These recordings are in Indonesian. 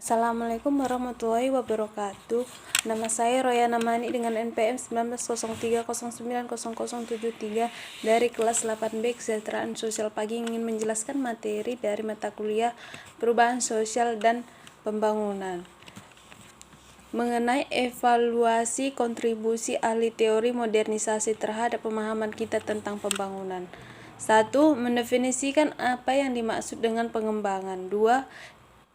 Assalamualaikum warahmatullahi wabarakatuh. Nama saya Royana Mani dengan NPM 1903090073 dari kelas 8B Kesejahteraan Sosial Pagi ingin menjelaskan materi dari mata kuliah Perubahan Sosial dan Pembangunan mengenai evaluasi kontribusi ahli teori modernisasi terhadap pemahaman kita tentang pembangunan. 1. Mendefinisikan apa yang dimaksud dengan pengembangan. 2.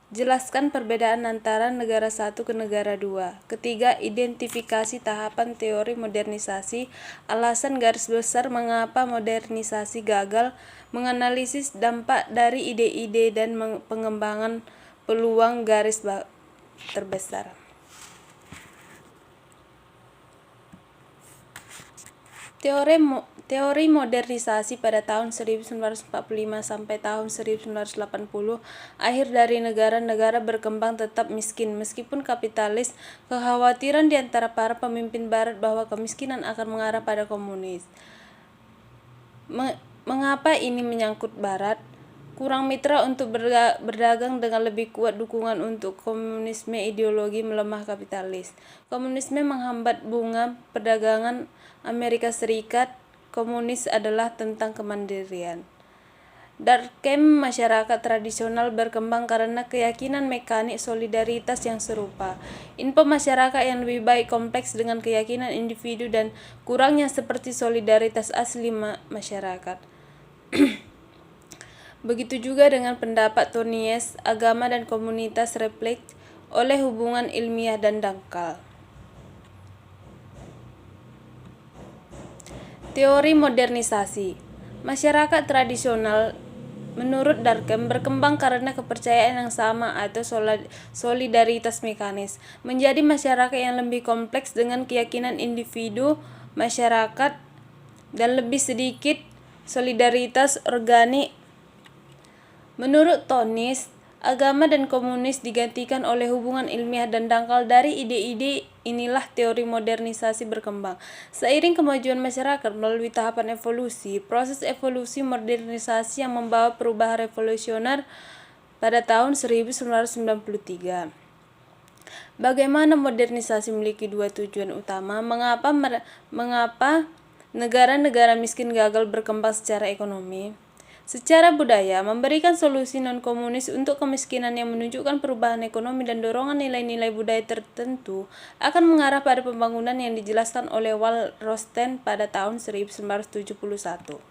Jelaskan perbedaan antara negara satu ke negara dua. Ketiga, identifikasi tahapan teori modernisasi, alasan garis besar mengapa modernisasi gagal, menganalisis dampak dari ide-ide dan pengembangan peluang garis terbesar. Teori modernisasi pada tahun 1945 sampai tahun 1980 akhir dari negara-negara berkembang tetap miskin meskipun kapitalis. Kekhawatiran di antara para pemimpin barat bahwa kemiskinan akan mengarah pada komunis. Mengapa ini menyangkut barat? Kurang mitra untuk berdagang dengan lebih kuat dukungan untuk komunisme, ideologi melemah kapitalis. Komunisme menghambat bunga perdagangan Amerika Serikat. Komunis adalah tentang kemandirian. Durkheim, masyarakat tradisional berkembang karena keyakinan mekanik solidaritas yang serupa. Info masyarakat yang lebih baik kompleks dengan keyakinan individu dan kurangnya seperti solidaritas asli masyarakat. Begitu juga dengan pendapat Tonies, agama dan komunitas refleks oleh hubungan ilmiah dan dangkal. Teori modernisasi. Masyarakat tradisional menurut Durkheim berkembang karena kepercayaan yang sama atau solidaritas mekanis, menjadi masyarakat yang lebih kompleks dengan keyakinan individu, masyarakat, dan lebih sedikit solidaritas organik. Menurut Tonies, agama dan komunis digantikan oleh hubungan ilmiah dan dangkal. Dari ide-ide inilah teori modernisasi berkembang. Seiring kemajuan masyarakat melalui tahapan evolusi, proses evolusi modernisasi yang membawa perubahan revolusioner pada tahun 1993. Bagaimana modernisasi memiliki dua tujuan utama? Mengapa negara-negara miskin gagal berkembang secara ekonomi? Secara budaya, memberikan solusi non-komunis untuk kemiskinan yang menunjukkan perubahan ekonomi dan dorongan nilai-nilai budaya tertentu akan mengarah pada pembangunan yang dijelaskan oleh Walt Rostand pada tahun 1971. 1.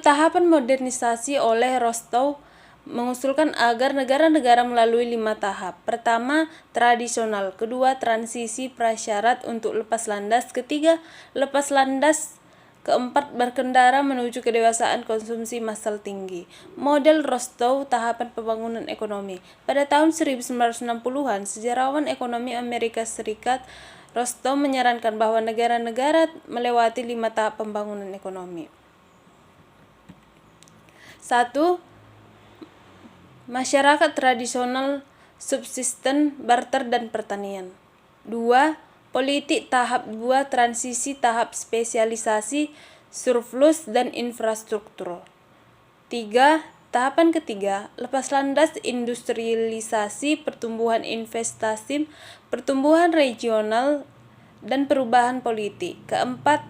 Tahapan modernisasi oleh Rostow mengusulkan agar negara-negara melalui 5 tahap. Pertama, tradisional. Kedua, transisi prasyarat untuk lepas landas. Ketiga, lepas landas. Keempat, berkendara menuju kedewasaan konsumsi massal tinggi. Model Rostow, tahapan pembangunan ekonomi. Pada tahun 1960-an, sejarawan ekonomi Amerika Serikat Rostow menyarankan bahwa negara-negara melewati 5 tahap pembangunan ekonomi. 1. Masyarakat tradisional, subsisten, barter, dan pertanian. 2. Politik tahap 2, transisi tahap spesialisasi, surplus, dan infrastruktur. 3. Tahapan ketiga, lepas landas industrialisasi, pertumbuhan investasi, pertumbuhan regional, dan perubahan politik. Keempat,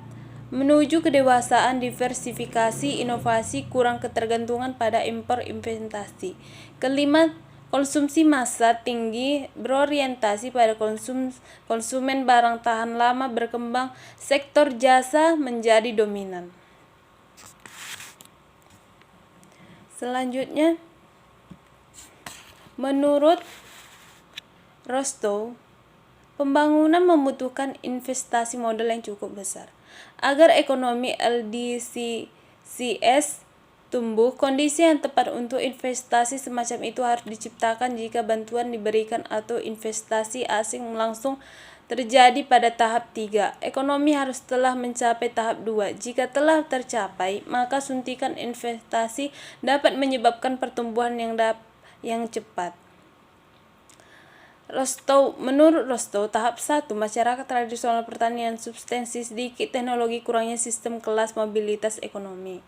menuju kedewasaan, diversifikasi, inovasi, kurang ketergantungan pada impor investasi. Kelima, konsumsi massa tinggi, berorientasi pada konsumen barang tahan lama berkembang, sektor jasa menjadi dominan. Selanjutnya, menurut Rostow, pembangunan membutuhkan investasi modal yang cukup besar. Agar ekonomi LDCs tumbuh, kondisi yang tepat untuk investasi semacam itu harus diciptakan jika bantuan diberikan atau investasi asing langsung terjadi pada tahap 3. Ekonomi harus telah mencapai tahap 2. Jika telah tercapai, maka suntikan investasi dapat menyebabkan pertumbuhan yang cepat. Menurut Rostow, tahap 1, masyarakat tradisional, pertanian, substansi sedikit, teknologi, kurangnya sistem kelas, mobilitas ekonomi.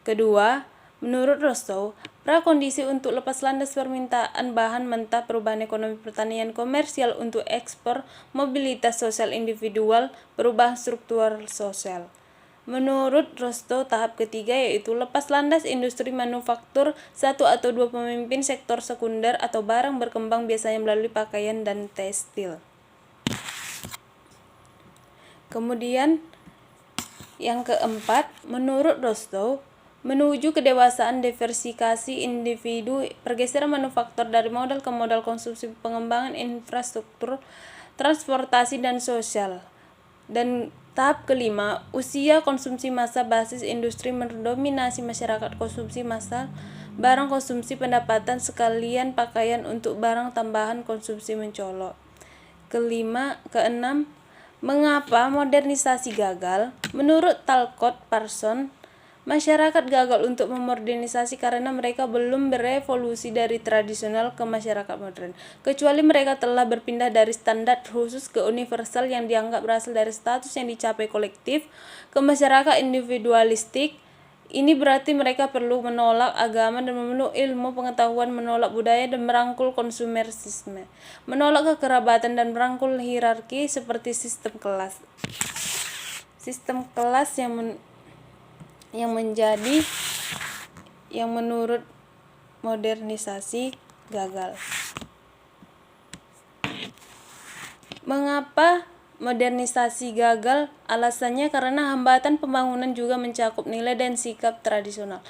Kedua, Menurut Rostow, prakondisi untuk lepas landas permintaan bahan mentah, perubahan ekonomi pertanian komersial untuk ekspor, mobilitas sosial individual, perubahan struktural sosial. Menurut Rostow, tahap ketiga yaitu lepas landas industri manufaktur, satu atau dua pemimpin sektor sekunder atau barang berkembang biasanya melalui pakaian dan tekstil. Kemudian yang keempat, menurut Rostow, menuju kedewasaan diversifikasi individu, pergeseran manufaktur dari modal ke modal konsumsi, pengembangan infrastruktur, transportasi dan sosial. Dan tahap kelima, usia konsumsi massal basis industri mendominasi masyarakat konsumsi massal, barang konsumsi pendapatan sekalian pakaian untuk barang tambahan konsumsi mencolok. Keenam, mengapa modernisasi gagal? Menurut Talcott Parsons, masyarakat gagal untuk memodernisasi karena mereka belum berevolusi dari tradisional ke masyarakat modern, kecuali mereka telah berpindah dari standar khusus ke universal yang dianggap berasal dari status yang dicapai kolektif ke masyarakat individualistik. Ini berarti mereka perlu menolak agama dan memeluk ilmu pengetahuan, menolak budaya dan merangkul konsumerisme, menolak kekerabatan dan merangkul hierarki seperti sistem kelas. Sistem kelas yang menurut modernisasi gagal. Mengapa modernisasi gagal? Alasannya karena hambatan pembangunan juga mencakup nilai dan sikap tradisional.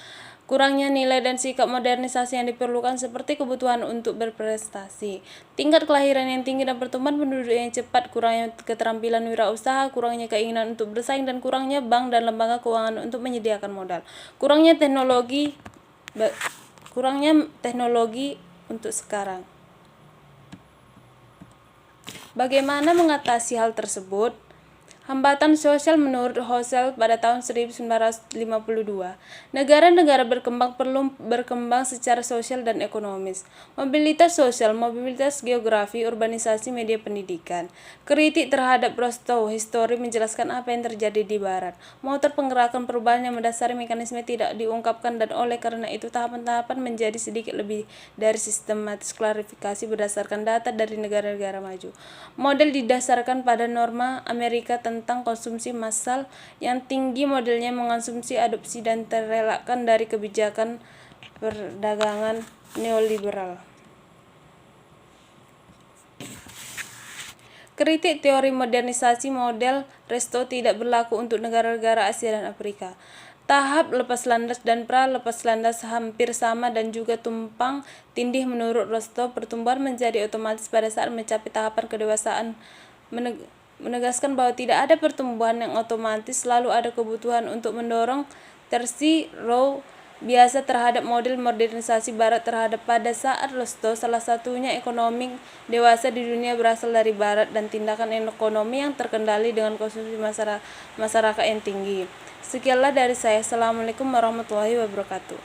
Kurangnya nilai dan sikap modernisasi yang diperlukan seperti kebutuhan untuk berprestasi, tingkat kelahiran yang tinggi dan pertumbuhan penduduk yang cepat, kurangnya keterampilan wirausaha, kurangnya keinginan untuk bersaing, dan kurangnya bank dan lembaga keuangan untuk menyediakan modal, kurangnya teknologi untuk sekarang. Bagaimana mengatasi hal tersebut? Hambatan sosial menurut Husserl pada tahun 1952, negara-negara berkembang perlu berkembang secara sosial dan ekonomis. Mobilitas sosial, mobilitas geografi, urbanisasi, media pendidikan. Kritik terhadap Rostow, histori menjelaskan apa yang terjadi di Barat. Motor penggerakan perubahan yang mendasari mekanisme tidak diungkapkan dan oleh karena itu tahapan-tahapan menjadi sedikit lebih dari sistematis, klarifikasi berdasarkan data dari negara-negara maju. Model didasarkan pada norma Amerika tentang konsumsi massal yang tinggi, modelnya mengonsumsi, adopsi dan terelakkan dari kebijakan perdagangan neoliberal. Kritik teori modernisasi model Rostow tidak berlaku untuk negara-negara Asia dan Afrika. Tahap lepas landas dan pra-lepas landas hampir sama dan juga tumpang tindih menurut Rostow. Pertumbuhan menjadi otomatis pada saat mencapai tahapan kedewasaan, menegaskan bahwa tidak ada pertumbuhan yang otomatis, selalu ada kebutuhan untuk mendorong tersi Rowe biasa terhadap model modernisasi Barat terhadap pada saat Rostow. Salah satunya ekonomi dewasa di dunia berasal dari Barat dan tindakan ekonomi yang terkendali dengan konsumsi masyarakat yang tinggi. Sekianlah dari saya. Assalamualaikum warahmatullahi wabarakatuh.